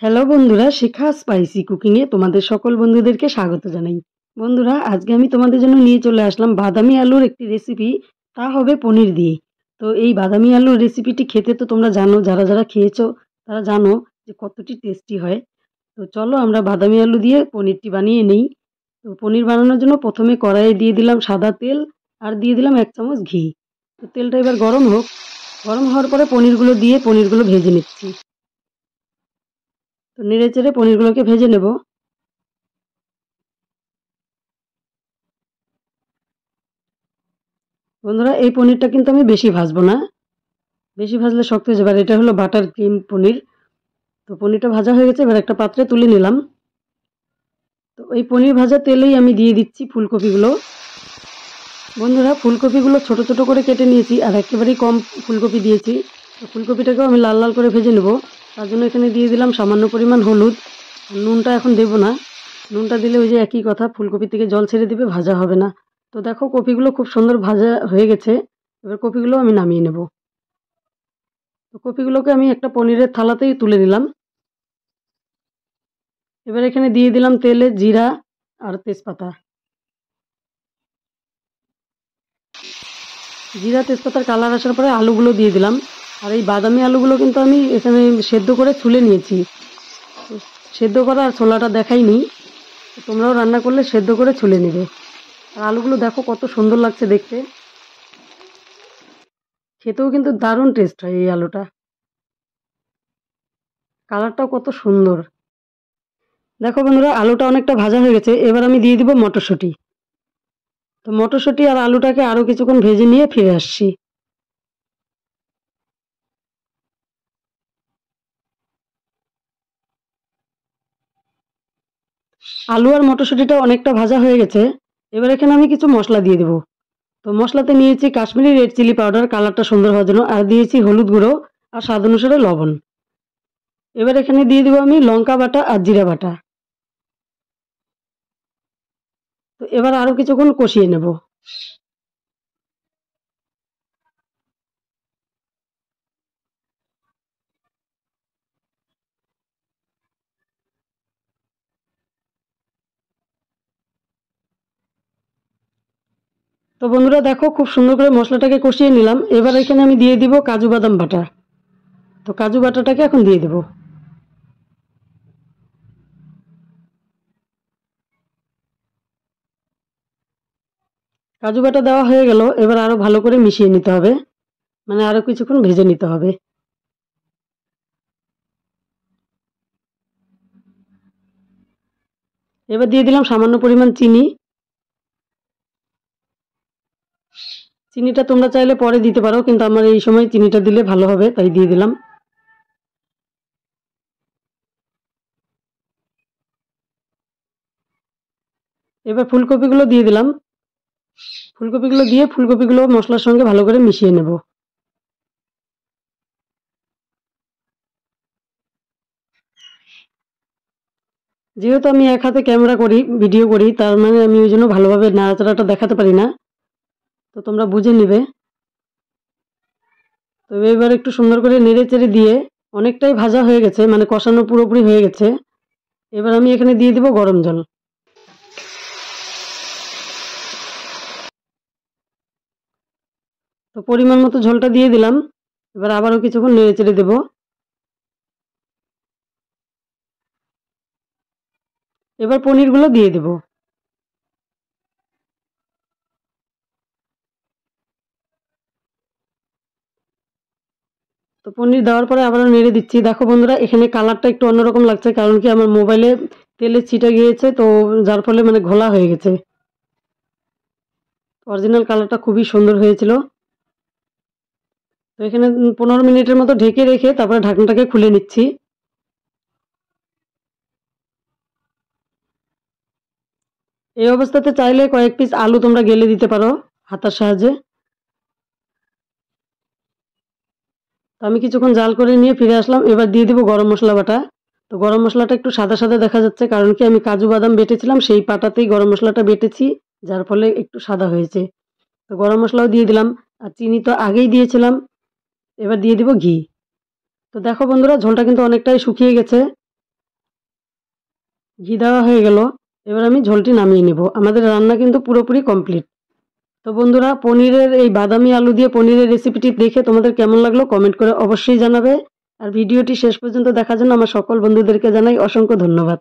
Hello বন্ধুরা, শিখা spicy কুকিংয়ে তোমাদের সকল বন্ধুদেরকে স্বাগত জানাই। বন্ধুরা, আজকে আমি তোমাদের জন্য নিয়ে চলে আসলাম বাদামি আলুর একটি রেসিপি, তা হবে পনির দিয়ে। তো এই বাদামি আলুর রেসিপিটি খেতে তো তোমরা জানো, যারা যারা খেয়েছো তারা জানো যে কতটি টেস্টি হয়। তো চলো আমরা বাদামি আলু দিয়ে পনিরটি বানিয়ে নেই। তো পনির বানানোর জন্য প্রথমে কড়াইয়ে দিয়ে দিলাম সাদা তেল, আর দিয়ে দিলাম 1 চামচ ঘি। তো তেলটা এবার গরম হোক। গরম হওয়ার পরে পনিরগুলো দিয়ে পনিরগুলো ভেজে নিচ্ছি। তো নেড়ে চেড়ে পনিরগুলোকে ভেজে নেব। বন্ধুরা, এই পনিরটা কিন্তু আমি বেশি ভাজবো না, বেশি ভাজলে শক্ত হয়ে যাবে। আর এটা হলো বাটার ক্রিম পনির। তো পনিরটা ভাজা হয়ে গেছে, এবার একটা পাত্রে তুলে নিলাম। তো এই পনির ভাজা তেলেই আমি দিয়ে দিচ্ছি ফুলকপিগুলো। বন্ধুরা, ফুলকপিগুলো ছোট ছোট করে কেটে নিয়েছি, আর একেবারেই কম ফুলকপি দিয়েছি। তো ফুলকপিটাকেও আমি লাল লাল করে ভেজে নেব। তার জন্য এখানে দিয়ে দিলাম সামান্য পরিমাণ হলুদ। নুনটা এখন দেব না, নুনটা দিলে ওই যে একই কথা, ফুলকপি থেকে জল ছেড়ে দিবে, ভাজা হবে না। তো দেখো কপিগুলো খুব সুন্দর ভাজা হয়ে গেছে। এবার কপিগুলো আমি নামিয়ে নেব। তো কপিগুলোকে আমি একটা পনিরের থালাতেই তুলে নিলাম। এবার এখানে দিয়ে দিলাম তেলে জিরা আর তেজপাতা। জিরা তেজপাতার কালার আসার পরে আলুগুলো দিয়ে দিলাম। আর এই বাদামি আলুগুলো কিন্তু আমি এখানে সেদ্ধ করে ছুলে নিয়েছি। সেদ্ধ করা আর ছোলাটা দেখাইনি, তোমরাও রান্না করলে সেদ্ধ করে ছুলে নেবে। আর আলুগুলো দেখো কত সুন্দর লাগছে দেখতে, খেতেও কিন্তু দারুণ টেস্ট হয় এই আলুটা। কালারটাও কত সুন্দর। দেখো বন্ধুরা, আলুটা অনেকটা ভাজা হয়ে গেছে। এবার আমি দিয়ে দিব মটরশুঁটি। তো মটরশুঁটি আর আলুটাকে আরও কিছুক্ষণ ভেজে নিয়ে ফিরে আসছি। আলু আর মটরশুঁটিটা অনেকটা ভাজা হয়ে গেছে। এবার এখানে আমি কিছু মশলা দিয়ে দেবো। তো মশলাতে নিয়েছি কাশ্মীরি রেড চিলি পাউডার, কালারটা সুন্দর হওয়ার জন্য, আর দিয়েছি হলুদ গুঁড়ো আর স্বাদ অনুসারে লবণ। এবার এখানে দিয়ে দেবো আমি লঙ্কা বাটা আর জিরা বাটা। তো এবার আরও কিছুক্ষণ কষিয়ে নেব। তো বন্ধুরা দেখো, খুব সুন্দর করে মশলাটাকে কষিয়ে নিলাম। এবার এখানে আমি দিয়ে দিব কাজু বাদাম বাটা। তো কাজু বাটাটাকে এখন দিয়ে দেব। কাজু বাটা দেওয়া হয়ে গেল। এবার আরও ভালো করে মিশিয়ে নিতে হবে, মানে আরও কিছুক্ষণ ভেজে নিতে হবে। এবার দিয়ে দিলাম সামান্য পরিমাণ চিনি। চিনিটা তোমরা চাইলে পরে দিতে পারো, কিন্তু আমার এই সময় চিনিটা দিলে ভালো হবে, তাই দিয়ে দিলাম। এবার ফুলকপিগুলো দিয়ে দিলাম। ফুলকপিগুলো দিয়ে ফুলকপিগুলো মশলার সঙ্গে ভালো করে মিশিয়ে নেব। যেহেতু আমি এক হাতে ক্যামেরা করি, ভিডিও করি, তার মানে আমি ওই জন্য ভালোভাবে নাড়াচাড়াটা দেখাতে পারি না, তো তোমরা বুঝে নিবে। তো এবার একটু সুন্দর করে নেড়ে চেড়ে দিয়ে, অনেকটাই ভাজা হয়ে গেছে, মানে কষানো পুরোপুরি হয়ে গেছে। এবার আমি এখানে দিয়ে দিব গরম জল। তো পরিমাণ মতো ঝোলটা দিয়ে দিলাম। এবার আবারও কিছুক্ষণ নেড়ে চেড়ে দেবো। এবার পনিরগুলো দিয়ে দেব। তো পনির দেওয়ার পরে আবারও নেড়ে দিচ্ছি। দেখো বন্ধুরা, এখানে কালারটা একটু অন্যরকম লাগছে, কারণ কি আমার মোবাইলে তেলের ছিটা গিয়েছে, তো যার ফলে মানে ঘোলা হয়ে গেছে। অরিজিনাল কালারটা খুবই সুন্দর হয়েছিল। তো এখানে 15 মিনিটের মতো ঢেকে রেখে তারপরে ঢাকনাটাকে খুলে নিচ্ছি। এই অবস্থাতে চাইলে কয়েক পিস আলু তোমরা গেলে দিতে পারো হাতার সাহায্যে। তো আমি কিছুক্ষণ জাল করে নিয়ে ফিরে আসলাম। এবার দিয়ে দিব গরম মশলা বাটা। তো গরম মশলাটা একটু সাদা সাদা দেখা যাচ্ছে, কারণ কি আমি কাজু বাদাম বেটেছিলাম, সেই পাটাতেই গরম মশলাটা বেটেছি, যার ফলে একটু সাদা হয়েছে। তো গরম মশলাও দিয়ে দিলাম, আর চিনি তো আগেই দিয়েছিলাম। এবার দিয়ে দিব ঘি। তো দেখো বন্ধুরা, ঝোলটা কিন্তু অনেকটাই শুকিয়ে গেছে। ঘি দেওয়া হয়ে গেল। এবার আমি ঝোলটি নামিয়ে নেব। আমাদের রান্না কিন্তু পুরোপুরি কমপ্লিট। তো বন্ধুরা, পনিরের এই বাদামি আলু দিয়ে পনিরের রেসিপিটি দেখে তোমাদের কেমন লাগলো কমেন্ট করে অবশ্যই জানাবে। আর ভিডিওটি শেষ পর্যন্ত দেখার জন্য আমার সকল বন্ধুদেরকে জানাই অসংখ্য ধন্যবাদ।